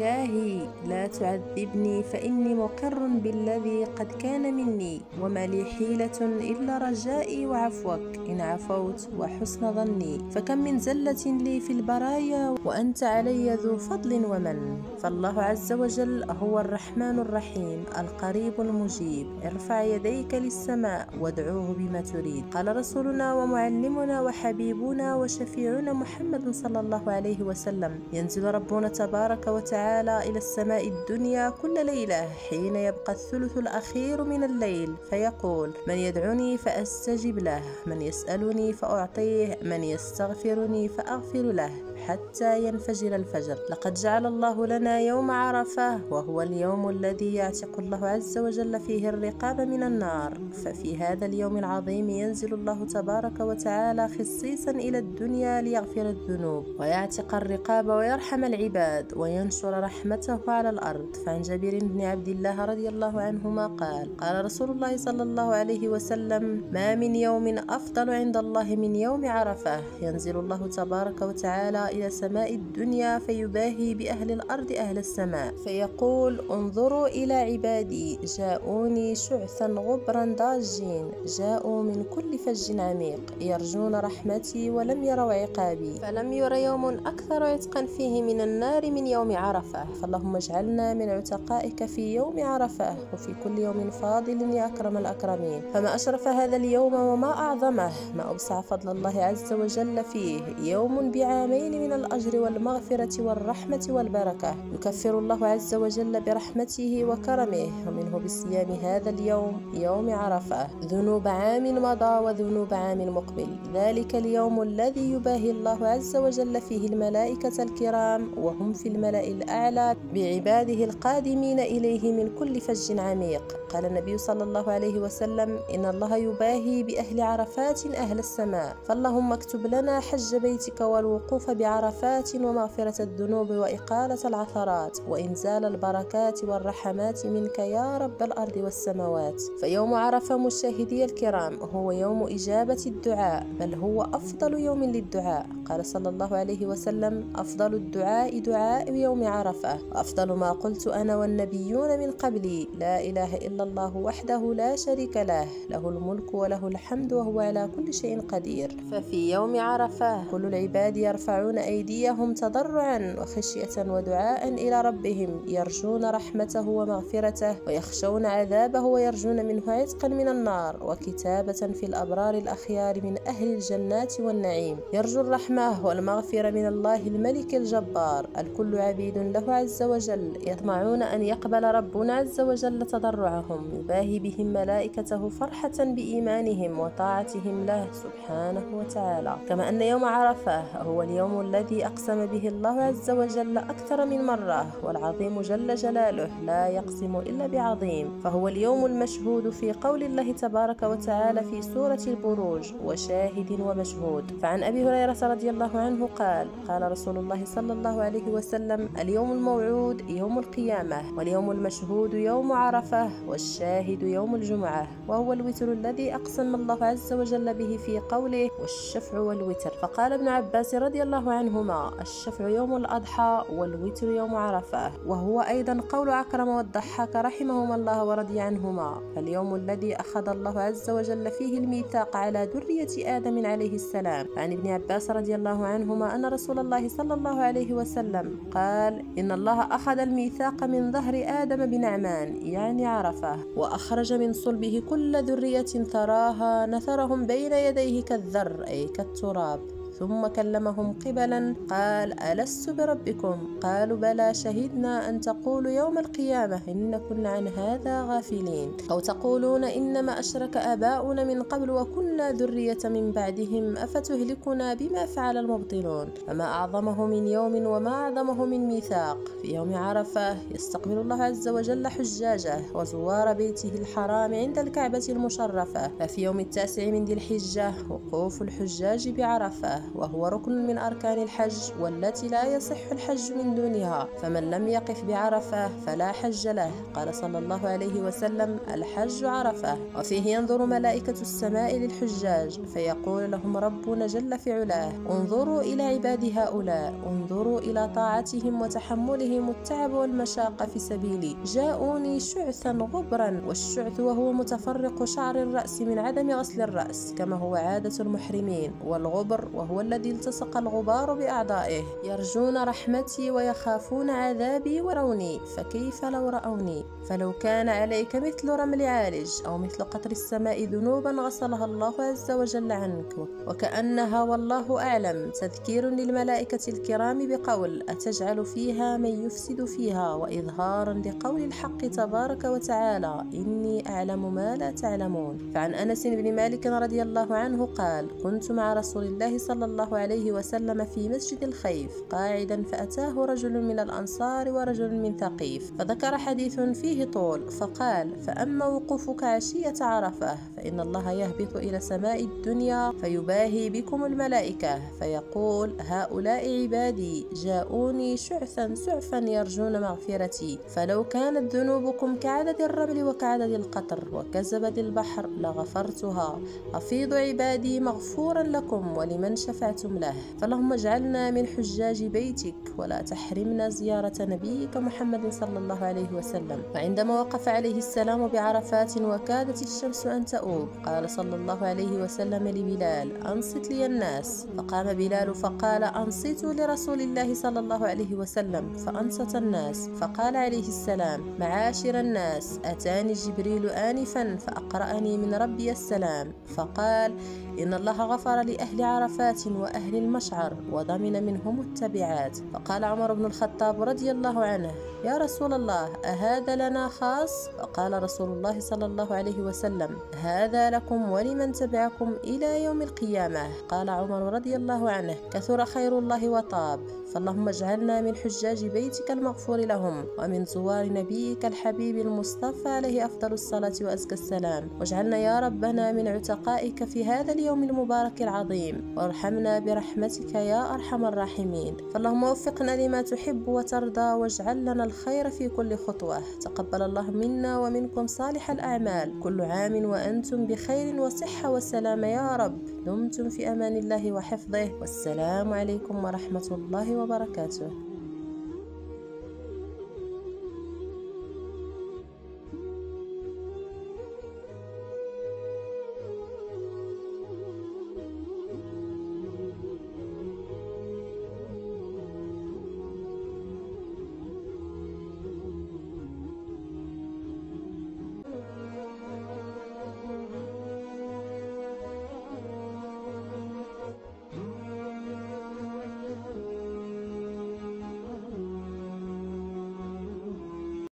إلهي لا تعذبني فإني مقر بالذي قد كان مني، وما لي حيلة إلا رجائي وعفوك إن عفوت وحسن ظني، فكم من زلة لي في البرايا وأنت علي ذو فضل ومن. فالله عز وجل هو الرحمن الرحيم القريب المجيب، ارفع يديك للسماء وادعوه بما تريد. قال رسولنا ومعلمنا وحبيبنا وشفيعنا محمد صلى الله عليه وسلم: ينزل ربنا تبارك وتعالى إلى السماء الدنيا كل ليلة حين يبقى الثلث الأخير من الليل، فيقول: من يدعوني فأستجب له، من يسألني فأعطيه، من يستغفرني فأغفر له، حتى ينفجر الفجر. لقد جعل الله لنا يوم عرفة، وهو اليوم الذي يعتق الله عز وجل فيه الرقاب من النار. ففي هذا اليوم العظيم ينزل الله تبارك وتعالى خصيصا إلى الدنيا ليغفر الذنوب ويعتق الرقاب ويرحم العباد وينشر رحمته على الأرض. فعن جابر بن عبد الله رضي الله عنهما قال: قال رسول الله صلى الله عليه وسلم: ما من يوم أفضل عند الله من يوم عرفة. ينزل الله تبارك وتعالى إلى سماء الدنيا فيباهي بأهل الأرض أهل السماء، فيقول: انظروا إلى عبادي، جاءوني شعثا غبرا ضاجين، جاءوا من كل فج عميق، يرجون رحمتي ولم يروا عقابي، فلم ير يوم أكثر عتقا فيه من النار من يوم عرفة. فاللهم اجعلنا من عتقائك في يوم عرفة وفي كل يوم فاضل يا أكرم الأكرمين. فما أشرف هذا اليوم وما أعظمه، ما أوسع فضل الله عز وجل فيه، يوم بعامين من الأجر والمغفرة والرحمة والبركة، يكفر الله عز وجل برحمته وكرمه ومنه بصيام هذا اليوم يوم عرفة ذنوب عام مضى وذنوب عام مقبل. ذلك اليوم الذي يباهي الله عز وجل فيه الملائكة الكرام وهم في الملأ الأعلى بعباده القادمين إليه من كل فج عميق. قال النبي صلى الله عليه وسلم: إن الله يباهي بأهل عرفات أهل السماء، فاللهم اكتب لنا حج بيتك والوقوف بعرفات ومغفرة الذنوب وإقالة العثرات وإنزال البركات والرحمات منك يا رب الأرض والسماوات. فيوم عرفة مشاهدي الكرام هو يوم إجابة الدعاء، بل هو أفضل يوم للدعاء. قال صلى الله عليه وسلم: أفضل الدعاء دعاء يوم عرفة، وأفضل ما قلت أنا والنبيون من قبلي: لا إله إلا الله وحده لا شريك له، له الملك وله الحمد وهو على كل شيء قدير. ففي يوم عرفة كل العباد يرفعون أيديهم تضرعا وخشية ودعاء إلى ربهم، يرجون رحمته ومغفرته ويخشون عذابه ويرجون منه عتقا من النار وكتابة في الأبرار الأخيار من أهل الجنات والنعيم. يرجو الرحمة والمغفرة من الله الملك الجبار، الكل عبيد له عز وجل، يطمعون أن يقبل ربنا عز وجل تضرعهم، يباهي بهم ملائكته فرحة بإيمانهم وطاعتهم له سبحانه وتعالى. كما أن يوم عرفة هو اليوم الذي أقسم به الله عز وجل أكثر من مرة، والعظيم جل جلاله لا يقسم إلا بعظيم، فهو اليوم المشهود في قول الله تبارك وتعالى في سورة البروج: وشاهد ومشهود. فعن أبي هريرة رضي الله عنه قال: قال رسول الله صلى الله عليه وسلم: اليوم الموعود يوم القيامة، واليوم المشهود يوم عرفة، والشاهد يوم الجمعة، وهو الوتر الذي أقسم الله عز وجل به في قوله: والشفع والوتر. فقال ابن عباس رضي الله عنهما: الشفع يوم الأضحى والوتر يوم عرفة، وهو أيضا قول عكرم والضحاك رحمهما الله ورضي عنهما. فاليوم الذي أخذ الله عز وجل فيه الميثاق على ذرية آدم عليه السلام. عن ابن عباس رضي الله عنهما أن رسول الله صلى الله عليه وسلم قال: إن الله أخذ الميثاق من ظهر آدم بنعمان، يعني عرفة، وأخرج من صلبه كل ذرية تراها، نثرهم بين يديه كالذر أي كالتراب، ثم كلمهم قبلا قال: ألست بربكم؟ قالوا: بلى، شهدنا أن تقولوا يوم القيامة إن كنا عن هذا غافلين، أو تقولون إنما أشرك آباؤنا من قبل وكنا ذرية من بعدهم أفتهلكنا بما فعل المبطلون. فما أعظمه من يوم وما أعظمه من ميثاق. في يوم عرفة يستقبل الله عز وجل حجاجه وزوار بيته الحرام عند الكعبة المشرفة. ففي يوم 9 من ذي الحجة وقوف الحجاج بعرفة، وهو ركن من أركان الحج والتي لا يصح الحج من دونها، فمن لم يقف بعرفة فلا حج له. قال صلى الله عليه وسلم: الحج عرفة. وفيه ينظر ملائكة السماء للحجاج فيقول لهم ربنا جل في علاه: انظروا إلى عبادي هؤلاء، انظروا إلى طاعتهم وتحملهم التعب والمشاق في سبيلي، جاءوني شعثا غبرا، والشعث وهو متفرق شعر الرأس من عدم غسل الرأس كما هو عادة المحرمين، والغبر وهو الذي التصق الغبار بأعضائه، يرجون رحمتي ويخافون عذابي وروني، فكيف لو رأوني؟ فلو كان عليك مثل رمل عالج أو مثل قطر السماء ذنوبا غسلها الله عز وجل عنك. وكأنها والله أعلم تذكير للملائكة الكرام بقول: أتجعل فيها من يفسد فيها، وإظهارا لقول الحق تبارك وتعالى: إني أعلم ما لا تعلمون. فعن أنس بن مالك رضي الله عنه قال: كنت مع رسول الله صلى الله عليه وسلم في مسجد الخيف قاعدا، فأتاه رجل من الأنصار ورجل من ثقيف، فذكر حديث فيه طول، فقال: فأما وقوفك عشية عرفة فإن الله يهبط إلى سماء الدنيا فيباهي بكم الملائكة فيقول: هؤلاء عبادي جاءوني شعثا سعفا يرجون مغفرتي، فلو كانت ذنوبكم كعدد الرمل وكعدد القطر وكزبد البحر لغفرتها، أفيضوا عبادي مغفورا لكم ولمن شفعتم له. فاللهم اجعلنا من حجاج بيتك ولا تحرمنا زيارة نبيك محمد صلى الله عليه وسلم. وعندما وقف عليه السلام بعرفات وكادت الشمس أن تؤوب، قال صلى الله عليه وسلم لبلال: أنصت لي الناس. فقام بلال فقال: أنصتوا لرسول الله صلى الله عليه وسلم. فأنصت الناس، فقال عليه السلام: معاشر الناس، أتاني جبريل آنفا فأقرأني من ربي السلام، فقال: إن الله غفر لأهل عرفات وأهل المشعر وضمن منهم التبعات. فقال عمر بن الخطاب رضي الله عنه: يا رسول الله، أهذا لنا خاص؟ فقال رسول الله صلى الله عليه وسلم: هذا لكم ولمن تبعكم إلى يوم القيامة. قال عمر رضي الله عنه: كثر خير الله وطاب. فاللهم اجعلنا من حجاج بيتك المغفور لهم ومن زوار نبيك الحبيب المصطفى عليه أفضل الصلاة وأزكى السلام، واجعلنا يا ربنا من عتقائك في هذا اليوم المبارك العظيم، وارحمنا برحمتك يا أرحم الراحمين. فاللهم وفقنا لما تحب وترضى، واجعل لنا الخير في كل خطوة. تقبل الله منا ومنكم صالح الأعمال. كل عام وأنتم بخير وصحة وسلامة يا رب. دمتم في أمان الله وحفظه، والسلام عليكم ورحمة الله وبركاته.